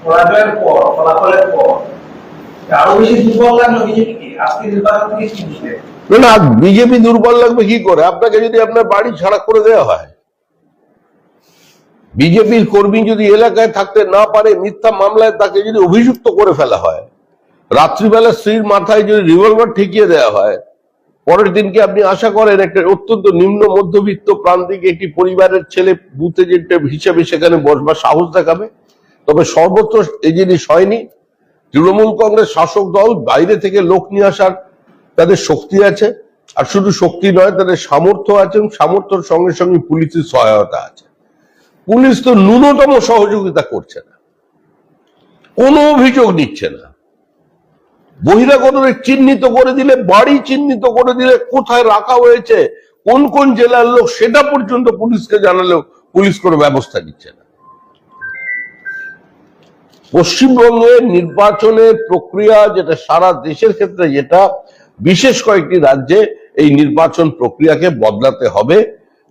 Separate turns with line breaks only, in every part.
পরাজয়ের পর, ফলাফলের পর আরো বেশি দুর্বল লাগলো বিজেপিকে আজকে নির্বাচন থেকে কি বুঝলে?
না, বিজেপি দুর্বল লাগবে কি করে? আপনাকে যদি আপনার বাড়ি ছাড়া করে দেওয়া হয়, বিজেপির কর্মী যদি এলাকায় থাকতে না পারে, মিথ্যা মামলায় তাকে যদি অভিযুক্ত করে ফেলা হয়, রাত্রিবেলা স্ত্রীর মাথায় যদি রিভলভার ঠেকিয়ে দেওয়া হয়, পরের দিনকে আপনি আশা করেন একটা অত্যন্ত নিম্ন মধ্যবিত্ত প্রান্তিক একটি পরিবারের ছেলে বুথ এজেন্ট হিসেবে সেখানে বসবার সাহস দেখাবে? তবে সর্বত্র এই জিনিস হয়নি। তৃণমূল কংগ্রেস শাসক দল বাইরে থেকে লোক নিয়ে আসার তাদের শক্তি আছে, আর শুধু শক্তি নয়, তাদের সামর্থ্য আছে, সামর্থ্যের সঙ্গে সঙ্গে পুলিশের সহায়তা আছে। পুলিশ তো ন্যূনতম সহযোগিতা করছে না, কোনো অভিযোগ নিচ্ছে না। বহিরাগতদের চিহ্নিত করে দিলে, বাড়ি চিহ্নিত করে দিলে, কোথায় রাখা হয়েছে, কোন কোন জেলার লোক, সেটা পর্যন্ত পুলিশকে জানালেও পুলিশ কোনো ব্যবস্থা নিচ্ছে না। পশ্চিমবঙ্গের নির্বাচনের প্রক্রিয়া যেটা সারা দেশের ক্ষেত্রে, যেটা বিশেষ কয়েকটি রাজ্যে এই নির্বাচন প্রক্রিয়াকে বদলাতে হবে,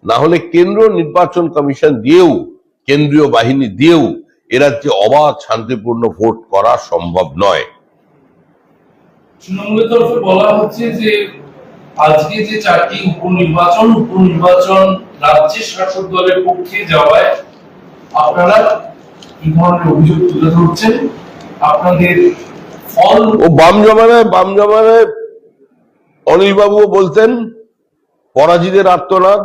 না হলে কেন্দ্র নির্বাচন কমিশন দিয়েও, কেন্দ্রীয় বাহিনী দিয়েও এ রাজ্যে অবাধ শান্তিপূর্ণ ভোট করা সম্ভব নয়।
তৃণমূলের তরফে বলা হচ্ছে যে আজকে যে 4টি উপনির্বাচন রাজ্যের শাসক দলের পক্ষে যাওয়ায় আপনারা কি ধরনের অভিযোগ তুলে ধরছেন? আপনাদের ফল
ও বাম জমানায় অনিল বাবু বলতেন পরাজিতের আর্তনাদ,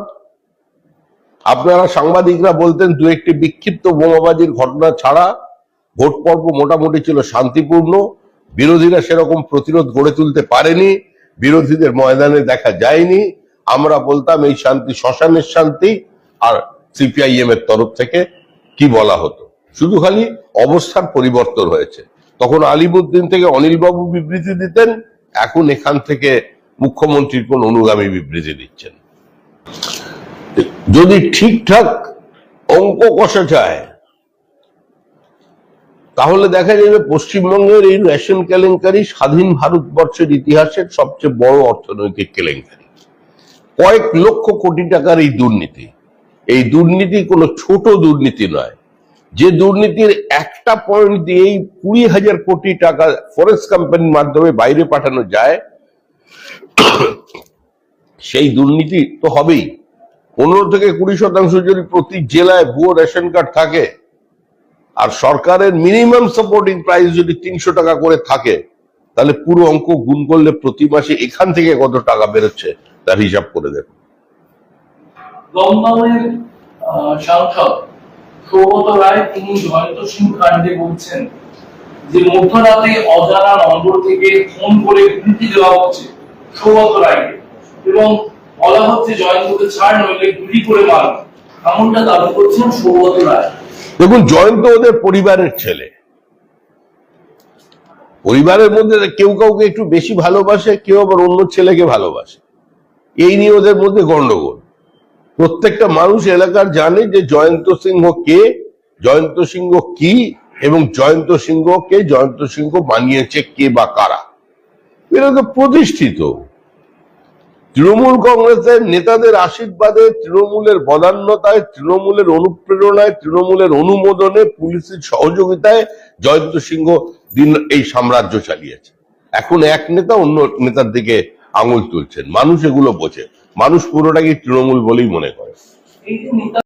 আপনারা সাংবাদিকরা বলতেন দু একটি বিক্ষিপ্ত বোমাবাজির ঘটনা ছাড়া ভোট পর্ব মোটামুটি ছিল শান্তিপূর্ণ, বিরোধীরা সেরকম প্রতিরোধ গড়ে তুলতে পারেনি, বিরোধীদের ময়দানে দেখা যায়নি। আমরা বলতাম এই শান্তি শ্মশানের শান্তি। আর সিপিআইএম এর তরফ থেকে কি বলা হতো, শুধু খালি অবস্থার পরিবর্তন হয়েছে। তখন আলিমুদ্দিন থেকে অনিল বাবু বিবৃতি দিতেন, এখন এখান থেকে মুখ্যমন্ত্রীর কোন অনুগামী বিবৃতি দিচ্ছেন। যদি ঠিকঠাক অঙ্ক কষা যায় তাহলে দেখা যাবে পশ্চিমবঙ্গের এই রেশন কেলেঙ্কারি স্বাধীন ভারতবর্ষের ইতিহাসের সবচেয়ে বড় অর্থনৈতিক কেলেঙ্কারি। কয়েক লক্ষ কোটি টাকার এই দুর্নীতি কোনো ছোট দুর্নীতি নয়। যে দুর্নীতির একটা পয়েন্ট দিয়েই 20,000 কোটি টাকা ফরেস্ট কোম্পানির মাধ্যমে বাইরে পাঠানো যায়, সেই দুর্নীতি তো হবেই। 15 থেকে 20% যদি প্রতি জেলায় ভুয়ো রেশন কার্ড থাকে, আর সরকারের মিনিমাম সাপোর্টিং প্রাইস যদি 300 টাকা করে থাকে, তাহলে পুরো অঙ্ক গুণ করলে প্রতি মাসে এখান থেকে কত টাকা বেরোচ্ছে তার হিসাব করে দেখুন।
দমদমের সাংসদ সৌগত রায় তিনি জয়ন্ত সিং কাণ্ডে বলছেন যে মধ্যরাতে অজানা নম্বর থেকে ফোন করে হুমকি দেওয়া হচ্ছে সৌগত রায়কে, এবং বলা হচ্ছে জয়ন্তকে ছাড় নইলে গুলি করে মারবে, এমনটা দাবি করছেন সৌগত রায়।
দেখুন, জয়ন্ত ওদের পরিবারের ছেলে, পরিবারের মধ্যে কেউ কাউকে একটু বেশি ভালোবাসে, কেউ আবার অন্য ছেলেকে ভালোবাসে, এই নিয়ে ওদের মধ্যে গন্ডগোল। প্রত্যেকটা মানুষ এলাকার জানে যে জয়ন্ত সিংহ কে, জয়ন্ত সিংহ কি, এবং জয়ন্ত সিংহ বানিয়েছে কে বা কারা। এরা তো প্রতিষ্ঠিত। তৃণমূল কংগ্রেসের নেতাদের আশীর্বাদে, তৃণমূলের বদান্যতায়, তৃণমূলের অনুপ্রেরণায়, তৃণমূলের অনুমোদনে, পুলিশের সহযোগিতায় জয়ন্ত সিংহ দিন এই সাম্রাজ্য চালিয়েছে। এখন এক নেতা অন্য নেতার দিকে আঙুল তুলছেন, মানুষ এগুলো বোঝে, মানুষ পুরোটাকে তৃণমূল বলেই মনে করে।